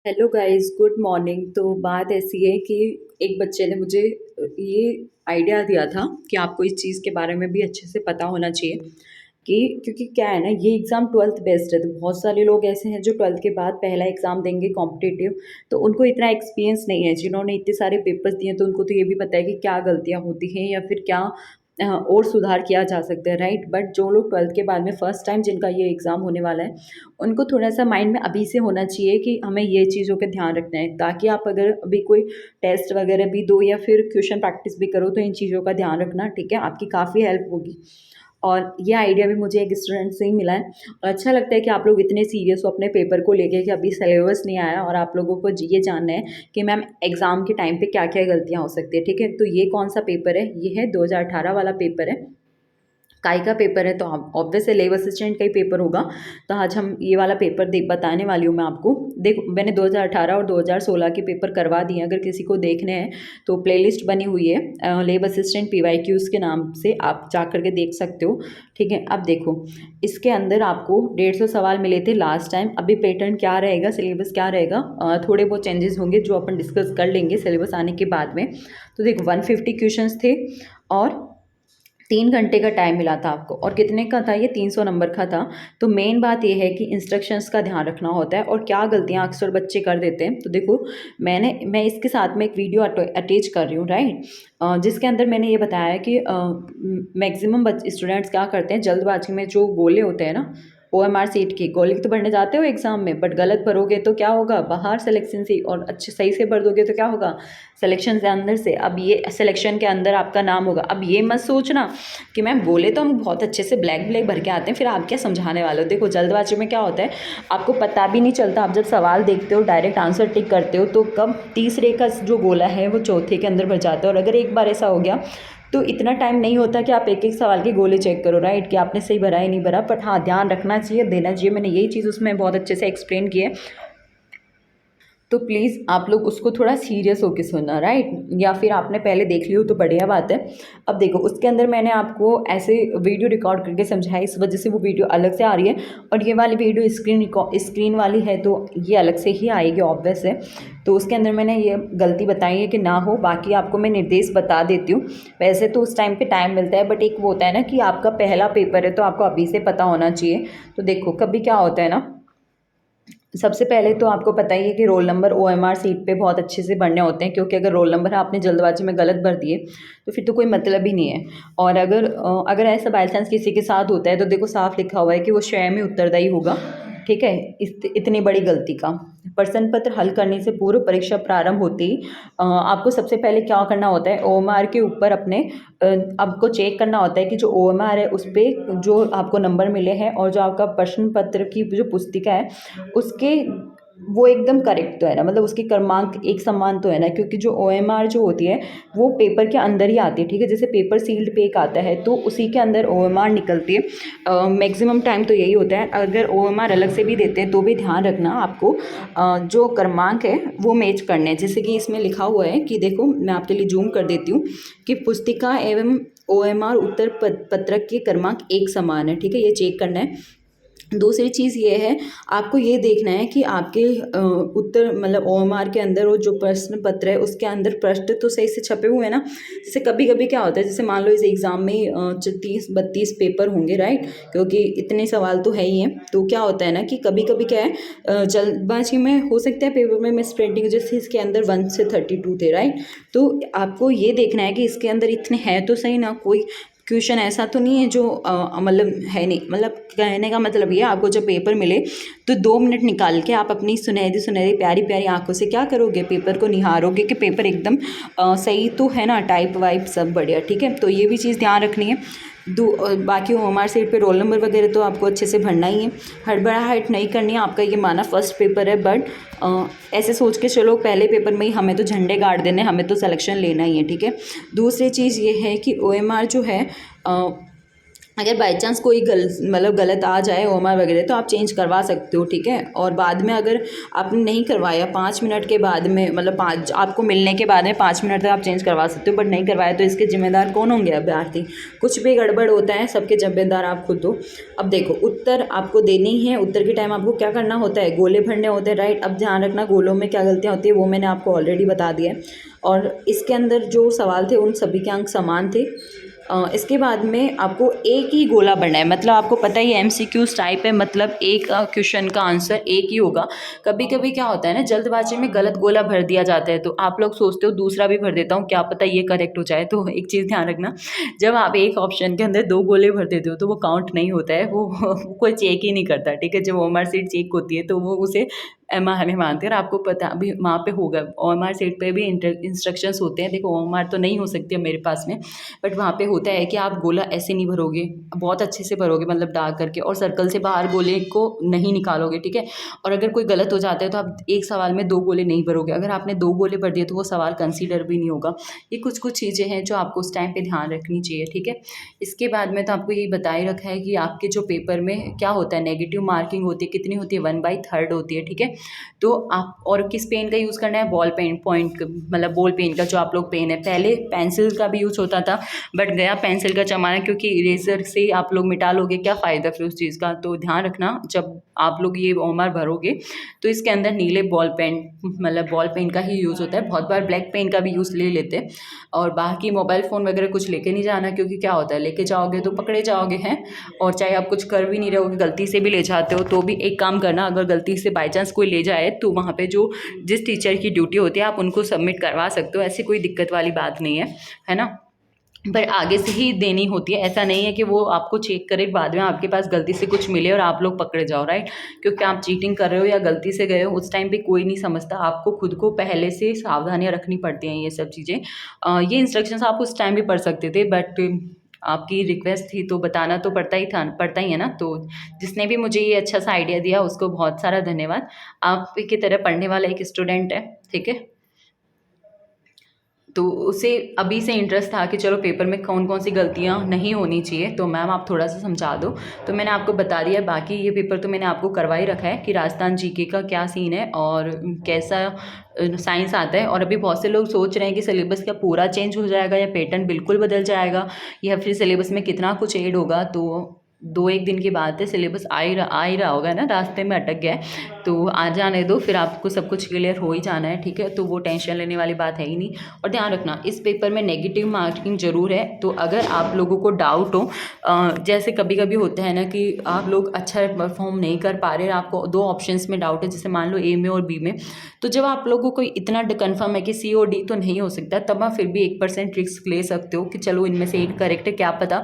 Hello guys, good morning. तो बात ऐसी है कि एक बच्चे ने मुझे ये आइडिया दिया था कि आपको इस चीज़ के बारे में भी अच्छे से पता होना चाहिए कि क्योंकि क्या है ना, ये एग्ज़ाम 12th बेस्ड है। तो बहुत सारे लोग ऐसे हैं जो 12th के बाद पहला एग्ज़ाम देंगे कॉम्पिटिटिव, तो उनको इतना एक्सपीरियंस नहीं है। जिन्होंने इतने सारे पेपर्स दिए तो उनको तो ये भी पता है कि क्या गलतियाँ होती हैं या फिर क्या और सुधार किया जा सकता है, राइट। बट जो लोग 12th के बाद में फर्स्ट टाइम जिनका ये एग्ज़ाम होने वाला है, उनको थोड़ा-सा माइंड में अभी से होना चाहिए कि हमें ये चीज़ों का ध्यान रखना है, ताकि आप अगर अभी कोई टेस्ट वगैरह भी दो या फिर क्वेश्चन प्रैक्टिस भी करो तो इन चीज़ों का ध्यान रखना, ठीक है? आपकी काफ़ी हेल्प होगी। और ये आइडिया भी मुझे एक स्टूडेंट से ही मिला है और अच्छा लगता है कि आप लोग इतने सीरियस हो अपने पेपर को लेके कि अभी सिलेबस नहीं आया और आप लोगों को ये जानना है कि मैम एग्ज़ाम के टाइम पे क्या-क्या गलतियाँ हो सकती है, ठीक है? तो ये कौन-सा पेपर है? ये है 2018 वाला पेपर है। काई का पेपर है, तो ऑब्वियस है लेब असिस्टेंट का ही पेपर होगा। तो आज हम ये वाला पेपर देख बताने वाली हूँ मैं आपको। देखो, मैंने 2018 और 2016 के पेपर करवा दिए हैं। अगर किसी को देखने हैं तो प्लेलिस्ट बनी हुई है लेब असिस्टेंट पीवाईक्यूज़ के नाम से, आप जा कर के देख सकते हो, ठीक है? अब देखो, इसके अंदर आपको 150 सवाल मिले थे लास्ट टाइम। अभी पैटर्न क्या रहेगा, सिलेबस क्या रहेगा, थोड़े बहुत चेंजेस होंगे जो अपन डिस्कस कर लेंगे सिलेबस आने के बाद में। तो देखो, 150 क्वेश्चंस थे और 3 घंटे का टाइम मिला था आपको। और कितने का था ये? 300 नंबर का था। तो मेन बात ये है कि इंस्ट्रक्शंस का ध्यान रखना होता है और क्या गलतियाँ अक्सर बच्चे कर देते हैं। तो देखो, मैं इसके साथ में एक वीडियो अटैच कर रही हूँ, राइट, जिसके अंदर मैंने ये बताया कि मैक्सिमम स्टूडेंट्स क्या करते हैं, जल्दबाजी में जो गोले होते हैं ना, OMR सीट की गोली तो भरने जाते हो एग्जाम में, बट गलत भरोगे तो क्या होगा, बाहर सिलेक्शन से। और अच्छे सही से भर दोगे तो क्या होगा, सिलेक्शन से अंदर से। अब ये सिलेक्शन के अंदर आपका नाम होगा। अब ये मत सोचना कि मैम बोले तो हम बहुत अच्छे से ब्लैक ब्लैक भर के आते हैं, फिर आप क्या समझाने वाले हो। देखो, जल्दबाजी में क्या होता है, आपको पता भी नहीं चलता। आप जब सवाल देखते हो, डायरेक्ट आंसर टिक करते हो, तो कब तीसरे का जो गोला है वो चौथे के अंदर भर जाता है। और अगर एक बार ऐसा हो गया तो इतना टाइम नहीं होता कि आप एक एक सवाल के गोले चेक करो, राइट, कि आपने सही भरा है नहीं भरा। बट हाँ, ध्यान रखना चाहिए, देना चाहिए। मैंने यही चीज़ उसमें बहुत अच्छे से एक्सप्लेन की है। तो प्लीज़ आप लोग उसको थोड़ा सीरियस होकर सुनना, राइट। या फिर आपने पहले देख ली हो तो बढ़िया बात है। अब देखो, उसके अंदर मैंने आपको ऐसे वीडियो रिकॉर्ड करके समझाया, इस वजह से वो वीडियो अलग से आ रही है। और ये वाली वीडियो स्क्रीन वाली है, तो ये अलग से ही आएगी, ऑब्वियस है। तो उसके अंदर मैंने ये गलती बताई है कि ना हो। बाकी आपको मैं निर्देश बता देती हूँ। वैसे तो उस टाइम पे टाइम मिलता है, बट एक वो होता है ना कि आपका पहला पेपर है तो आपको अभी से पता होना चाहिए। तो देखो, कभी क्या होता है ना, सबसे पहले तो आपको पता ही है कि रोल नंबर OMR सीट पे बहुत अच्छे से भरने होते हैं, क्योंकि अगर रोल नंबर आपने जल्दबाजी में गलत भर दिए तो फिर तो कोई मतलब ही नहीं है। और अगर ऐसा बाई चांस किसी के साथ होता है तो देखो, साफ लिखा हुआ है कि वो स्वयं ही उत्तरदायी होगा, ठीक है, इतनी बड़ी गलती का। प्रश्न पत्र हल करने से पूर्व परीक्षा प्रारंभ होते ही आपको सबसे पहले क्या करना होता है, OMR के ऊपर अपने आपको चेक करना होता है कि जो OMR है उस पर जो आपको नंबर मिले हैं और जो आपका प्रश्न पत्र की जो पुस्तिका है उसके वो एकदम करेक्ट तो है ना, मतलब उसके क्रमांक एक समान तो है ना। क्योंकि जो OMR जो होती है वो पेपर के अंदर ही आती है, ठीक है। जैसे पेपर सील्ड पे एक आता है तो उसी के अंदर OMR निकलती है। मैक्सिमम टाइम तो यही होता है। अगर OMR अलग से भी देते हैं तो भी ध्यान रखना आपको जो क्रमांक है वो मैच करने हैं। जैसे कि इसमें लिखा हुआ है कि देखो, मैं आपके लिए जूम कर देती हूँ कि पुस्तिका एवं OMR उत्तर पत्रक के क्रमांक एक समान है, ठीक है, ये चेक करना है। दूसरी चीज़ ये है, आपको ये देखना है कि आपके उत्तर मतलब OMR के अंदर वो जो प्रश्न पत्र है उसके अंदर प्रश्न तो सही से छपे हुए हैं ना। जैसे कभी कभी क्या होता है, जैसे मान लो इस एग्ज़ाम में 30-32 पेपर होंगे, राइट, क्योंकि इतने सवाल तो है ही हैं। तो क्या होता है ना कि कभी कभी क्या है, जल्दबाजी में हो सकता है पेपर में मिस प्रिंटिंग, जैसे इसके अंदर 1 से 32 थे, राइट। तो आपको ये देखना है कि इसके अंदर इतने हैं तो सही ना, कोई क्वेश्चन ऐसा तो नहीं है जो मतलब है नहीं। मतलब कहने का मतलब ये, आपको जब पेपर मिले तो 2 मिनट निकाल के आप अपनी सुनहरी सुनहरी प्यारी प्यारी आंखों से क्या करोगे, पेपर को निहारोगे कि पेपर एकदम सही तो है ना, टाइप वाइप सब बढ़िया, ठीक है। तो ये भी चीज़ ध्यान रखनी है। बाकी OMR सीट पे रोल नंबर वगैरह तो आपको अच्छे से भरना ही है, हड़बड़ाहट नहीं करनी है। आपका ये माना फर्स्ट पेपर है, बट ऐसे सोच के चलो पहले पेपर में ही हमें तो झंडे गाड़ देने, हमें तो सिलेक्शन लेना ही है, ठीक है। दूसरी चीज़ ये है कि OMR जो है अगर बाई चांस कोई गलत आ जाए ओएमआर वगैरह तो आप चेंज करवा सकते हो, ठीक है। और बाद में अगर आपने नहीं करवाया 5 मिनट के बाद में, मतलब 5 आपको मिलने के बाद में 5 मिनट तक आप चेंज करवा सकते हो, बट नहीं करवाया तो इसके जिम्मेदार कौन होंगे? अभ्यर्थी। कुछ भी गड़बड़ होता है सबके जिम्मेदार आप खुद हो। अब देखो, उत्तर आपको देनी है, उत्तर के टाइम आपको क्या करना होता है? गोले भरने होते हैं, राइट। अब ध्यान रखना गोलों में क्या गलतियाँ होती है वो मैंने आपको ऑलरेडी बता दिया है। और इसके अंदर जो सवाल थे उन सभी के अंक समान थे। इसके बाद में आपको एक ही गोला भरना है, मतलब आपको पता ही एमसीक्यूज टाइप है, मतलब एक क्वेश्चन का आंसर एक ही होगा। कभी कभी क्या होता है ना, जल्दबाजी में गलत गोला भर दिया जाता है, तो आप लोग सोचते हो दूसरा भी भर देता हूँ, क्या पता ये करेक्ट हो जाए। तो एक चीज़ ध्यान रखना, जब आप एक ऑप्शन के अंदर 2 गोले भर देते हो तो वो काउंट नहीं होता है, वो कोई चेक ही नहीं करता, ठीक है। जब ओएमआर सीट चेक होती है तो वो उसे एमआर नहीं मानते। और आपको पता अभी वहाँ पे होगा, ओएमआर सीट पे भी इंस्ट्रक्शंस होते हैं। देखो, ओएमआर तो नहीं हो सकती है मेरे पास में, बट वहाँ पे होता है कि आप गोला ऐसे नहीं भरोगे, बहुत अच्छे से भरोगे, मतलब डार्क करके, और सर्कल से बाहर गोले को नहीं निकालोगे, ठीक है। और अगर कोई गलत हो जाता है तो आप एक सवाल में 2 गोले नहीं भरोगे। अगर आपने 2 गोले भर दिए तो वो सवाल कंसीडर भी नहीं होगा। ये कुछ कुछ चीज़ें हैं जो आपको उस टाइम पे ध्यान रखनी चाहिए, ठीक है। इसके बाद में तो आपको यही बता ही रखा है कि आपके जो पेपर में क्या होता है, नेगेटिव मार्किंग होती है, कितनी होती है? 1/3 होती है, ठीक है। तो आप, और किस पेन का यूज़ करना है? बॉल पेन पॉइंट, मतलब बॉल पेन का, जो आप लोग पेन है। पहले पेंसिल का भी यूज़ होता था, बट गया पेंसिल का ज़माना, क्योंकि इरेजर से आप लोग मिटा लोगे, क्या फ़ायदा फिर उस चीज़ का। तो ध्यान रखना, जब आप लोग ये ओएमआर भरोगे तो इसके अंदर नीले बॉल पेन, मतलब बॉल पेन का ही यूज़ होता है। बहुत बार ब्लैक पेन का भी यूज़ ले लेते हैं। और बाकी मोबाइल फ़ोन वगैरह कुछ लेके नहीं जाना, क्योंकि क्या होता है, लेके जाओगे तो पकड़े जाओगे हैं। और चाहे आप कुछ कर भी नहीं रहोगे, गलती से भी ले जाते हो तो भी एक काम करना, अगर गलती से बाई चांस कोई ले जाए तो वहाँ पे जिस टीचर की ड्यूटी होती है आप उनको सबमिट करवा सकते हो, ऐसी कोई दिक्कत वाली बात नहीं है ना। पर आगे से ही देनी होती है, ऐसा नहीं है कि वो आपको चेक करे, बाद में आपके पास गलती से कुछ मिले और आप लोग पकड़े जाओ, राइट। क्योंकि आप चीटिंग कर रहे हो या गलती से गए हो, उस टाइम पे कोई नहीं समझता। आपको खुद को पहले से सावधानियां रखनी पड़ती हैं, ये सब चीज़ें। ये इंस्ट्रक्शंस आप उस टाइम भी पढ़ सकते थे, बट आपकी रिक्वेस्ट थी तो बताना तो पड़ता ही है ना। तो जिसने भी मुझे ये अच्छा सा आइडिया दिया उसको बहुत सारा धन्यवाद। आप की तरह पढ़ने वाला एक स्टूडेंट है, ठीक है। तो उसे अभी से इंटरेस्ट था कि चलो पेपर में कौन कौन सी गलतियाँ नहीं होनी चाहिए, तो मैम आप थोड़ा सा समझा दो। तो मैंने आपको बता दिया। बाकी ये पेपर तो मैंने आपको करवा ही रखा है कि राजस्थान जीके का क्या सीन है और कैसा साइंस आता है। और अभी बहुत से लोग सोच रहे हैं कि सिलेबस क्या पूरा चेंज हो जाएगा या पैटर्न बिल्कुल बदल जाएगा या फिर सिलेबस में कितना कुछ ऐड होगा। तो 2-1 दिन की बात है, सिलेबस आ ही रहा होगा ना, रास्ते में अटक गया है तो आ जाने दो, फिर आपको सब कुछ क्लियर हो ही जाना है, ठीक है। तो वो टेंशन लेने वाली बात है ही नहीं। और ध्यान रखना, इस पेपर में नेगेटिव मार्किंग ज़रूर है। तो अगर आप लोगों को डाउट हो, जैसे कभी कभी होता है ना कि आप लोग अच्छा परफॉर्म नहीं कर पा रहे, आपको 2 ऑप्शंस में डाउट है, जैसे मान लो ए में और बी में, तो जब आप लोगों को इतना कन्फर्म है कि सी और डी तो नहीं हो सकता, तब आप फिर भी 1% रिस्क ले सकते हो कि चलो इनमें से एक करेक्ट है, क्या पता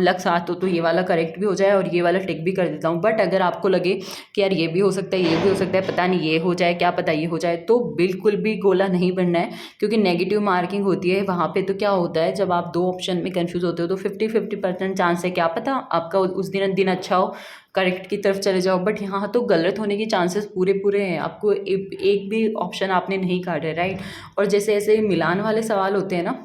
लक साथ हो तो ये वाला करेक्ट भी हो जाए और ये वाला टिक भी कर देता हूँ। बट अगर आपको लगे कि यार ये भी हो सकता है, ये भी हो सकता है, पता नहीं ये हो जाए, क्या पता ये हो जाए, तो बिल्कुल भी गोला नहीं बनना है, क्योंकि नेगेटिव मार्किंग होती है वहाँ पे। तो क्या होता है, जब आप 2 ऑप्शन में कंफ्यूज होते हो तो 50-50% चांस है, क्या पता आपका उस दिन अच्छा हो, करेक्ट की तरफ चले जाओ। बट यहाँ तो गलत होने के चांसेस पूरे पूरे हैं, आपको एक भी ऑप्शन आपने नहीं काटे, राइट। और जैसे ऐसे मिलान वाले सवाल होते हैं ना,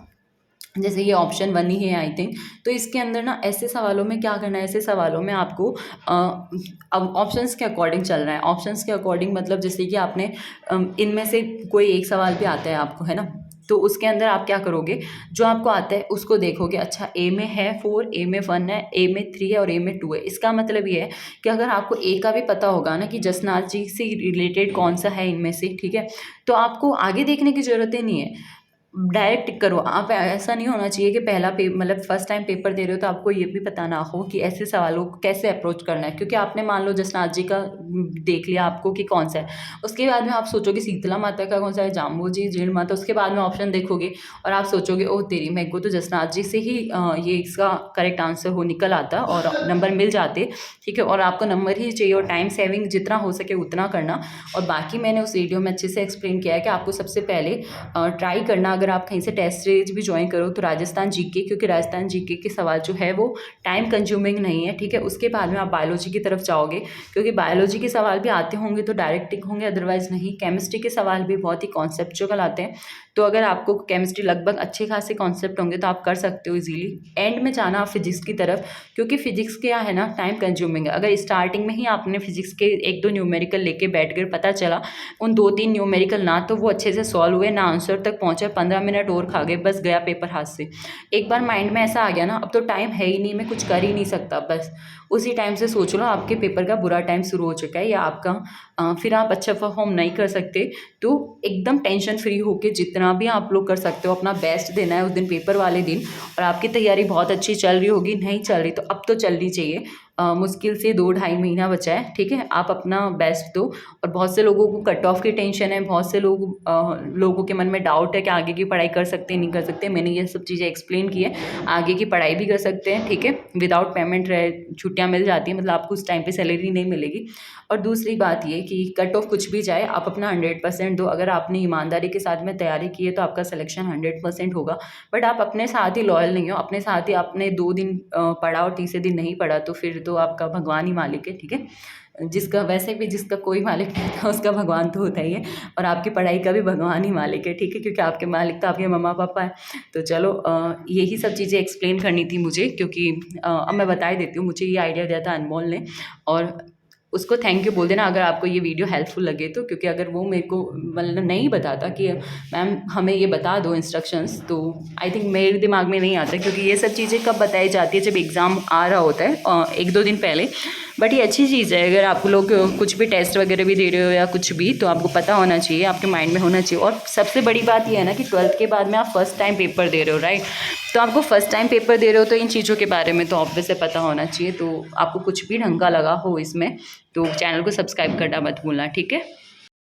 जैसे ये ऑप्शन 1 ही है आई थिंक, तो इसके अंदर ना ऐसे सवालों में क्या करना है, ऐसे सवालों में आपको अब ऑप्शंस के अकॉर्डिंग चल रहा है। ऑप्शंस के अकॉर्डिंग मतलब जैसे कि आपने इनमें से कोई एक सवाल भी आता है आपको, है ना, तो उसके अंदर आप क्या करोगे, जो आपको आता है उसको देखोगे। अच्छा, ए में है 4, ए में 1 है, ए में 3 है और ए में 2 है। इसका मतलब ये है कि अगर आपको ए का भी पता होगा ना कि जसनाथ जी से रिलेटेड कौन सा है इनमें से, ठीक है, तो आपको आगे देखने की ज़रूरत ही नहीं है, डायरेक्ट टिक करो आप। ऐसा नहीं होना चाहिए कि पहला मतलब फर्स्ट टाइम पेपर दे रहे हो तो आपको ये भी पता ना हो कि ऐसे सवालों को कैसे अप्रोच करना है, क्योंकि आपने मान लो जसनाथ जी का देख लिया आपको कि कौन सा है, उसके बाद में आप सोचोगे शीतला माता का कौन सा है, जाम्बू जी, जीण माता, उसके बाद में ऑप्शन देखोगे और आप सोचोगे ओह तेरी, मेरे को तो जसनाथ जी से ही ये इसका करेक्ट आंसर हो निकल आता और नंबर मिल जाते, ठीक है। और आपको नंबर ही चाहिए और टाइम सेविंग जितना हो सके उतना करना। और बाकी मैंने उस वीडियो में अच्छे से एक्सप्लेन किया है कि आपको सबसे पहले ट्राई करना, अगर आप कहीं से टेस्ट सीरीज भी ज्वाइन करो तो राजस्थान जीके, क्योंकि राजस्थान जीके के सवाल जो है वो टाइम कंज्यूमिंग नहीं है, ठीक है। उसके बाद में आप बायोलॉजी की तरफ जाओगे, क्योंकि बायोलॉजी के सवाल भी आते होंगे तो डायरेक्ट टिक होंगे, अदरवाइज नहीं। केमिस्ट्री के सवाल भी बहुत ही कॉन्सेप्चुअल आते हैं, तो अगर आपको केमिस्ट्री लगभग अच्छे खासे कॉन्सेप्ट होंगे तो आप कर सकते हो इजीली। एंड में जाना आप फिजिक्स की तरफ, क्योंकि फिजिक्स क्या है ना, टाइम कंज्यूमिंग है। अगर स्टार्टिंग में ही आपने फिजिक्स के 1-2 न्यूमेरिकल लेके बैठ गए, पता चला उन 2-3 न्यूमेरिकल ना तो वो अच्छे से सॉल्व हुए, ना आंसर तक पहुंचे, 15 मिनट और खा गए, बस गया पेपर हाथ से। एक बार माइंड में ऐसा आ गया ना, अब तो टाइम है ही नहीं, मैं कुछ कर ही नहीं सकता, बस उसी टाइम से सोच लो आपके पेपर का बुरा टाइम शुरू हो चुका है, या आपका फिर आप अच्छा परफॉर्म नहीं कर सकते। तो एकदम टेंशन फ्री होके जितना भी आप लोग कर सकते हो अपना बेस्ट देना है उस दिन, पेपर वाले दिन। और आपकी तैयारी बहुत अच्छी चल रही होगी, नहीं चल रही तो अब तो चलनी चाहिए। मुश्किल से 2-2.5 महीना बचा है, ठीक है। आप अपना बेस्ट दो। और बहुत से लोगों को कट ऑफ की टेंशन है, बहुत से लोगों के मन में डाउट है कि आगे की पढ़ाई कर सकते हैं नहीं कर सकते। मैंने ये सब चीज़ें एक्सप्लेन की है, आगे की पढ़ाई भी कर सकते हैं, ठीक है। विदाउट पेमेंट छुट्टियाँ मिल जाती हैं, मतलब आपको उस टाइम पे सैलरी नहीं मिलेगी। और दूसरी बात ये कि कट ऑफ कुछ भी जाए, आप अपना 100% दो। अगर आपने ईमानदारी के साथ में तैयारी की है तो आपका सिलेक्शन 100% होगा। बट आप अपने साथ ही लॉयल नहीं हो, अपने साथ ही आपने 2 दिन पढ़ा और तीसरे दिन नहीं पढ़ा, तो फिर तो आपका भगवान ही मालिक है, ठीक है। जिसका वैसे भी जिसका कोई मालिक नहीं होता उसका भगवान तो होता ही है, और आपकी पढ़ाई का भी भगवान ही मालिक है, ठीक है, क्योंकि आपके मालिक तो आपके मम्मा पापा हैं। तो चलो यही सब चीज़ें एक्सप्लेन करनी थी मुझे, क्योंकि अब मैं बता ही देती हूँ, मुझे ये आइडिया दिया था अनमोल ने, और उसको थैंक यू बोल देना अगर आपको ये वीडियो हेल्पफुल लगे तो। क्योंकि अगर वो मेरे को मतलब नहीं बताता कि मैम हमें ये बता दो इंस्ट्रक्शंस, तो आई थिंक मेरे दिमाग में नहीं आता, क्योंकि ये सब चीज़ें कब बताई जाती है, जब एग्ज़ाम आ रहा होता है 1-2 दिन पहले। बट ये अच्छी चीज़ है, अगर आप लोग कुछ भी टेस्ट वगैरह भी दे रहे हो या कुछ भी, तो आपको पता होना चाहिए, आपके माइंड में होना चाहिए। और सबसे बड़ी बात ये है ना कि 12th के बाद में आप फर्स्ट टाइम पेपर दे रहे हो, राइट। तो आपको फर्स्ट टाइम पेपर दे रहे हो तो इन चीज़ों के बारे में तो ऑब्वियस से पता होना चाहिए। तो आपको कुछ भी ढंग का लगा हो इसमें तो चैनल को सब्सक्राइब करना मत भूलना, ठीक है।